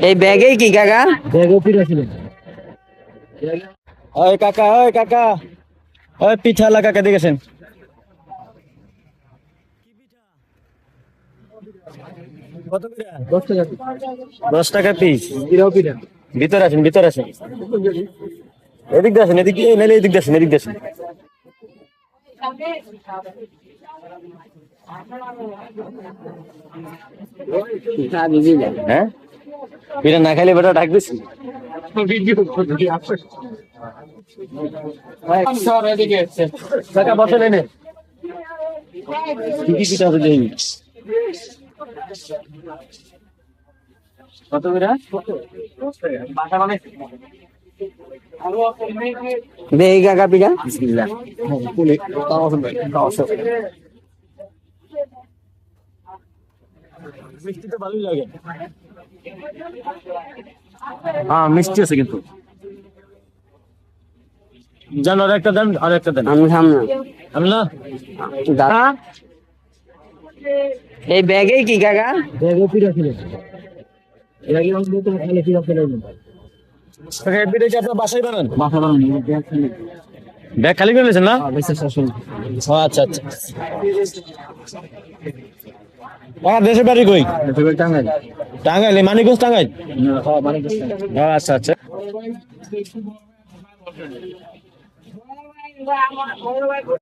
এই ব্যাগে কি কাকা? ব্যাগে পিঠা ছিল। ওই কাকা, ওই কাকা, ওই পিঠালা কাকা দেখেছেন? কত করে? 10 টাকা। 10 টাকা পিস। এরাও পিঠা। ভিতরে আসেন, ভিতরে আসেন। এদিক দিয়ে আসেন, এদিক দিয়ে, নাহলে এদিক দিয়ে আসেন, এদিক দিয়ে আসেন। হ্যাঁ, পিঠা না খাইলে বেটা ডাক দিছি। কাকা বসেন এনে। কি কি পিঠা আছে দেখি। কত করে? দেই কাকা পিঠা। বিসমিল্লাহ। মিষ্টি তো ভালোই লাগে। হ্যাঁ, মিষ্টি আছে কিন্তু। জান, আর একটা দেন, আর একটা দেন। আমি সামনে আমি না দাদা। এই ব্যাগে কি কাকা? ব্যাগে পিঠা ছিল। এর আগে আমি তো খালি পিঠা ফেলে দিলাম। কাকা, এই পিঠা কি আপনার বাসায় বানান? মাথা বানানো ব্যাগ খালি। ব্যাগ খালি করে নিয়েছেন না? বেশি শাসন। ও আচ্ছা আচ্ছা। দেশের বাড়ি কই? এবার টাঙ্গাইল। টাঙ্গাইল, মানিকগঞ্জ টাঙ্গাইল। হ্যাঁ মানে ও আচ্ছা আচ্ছা।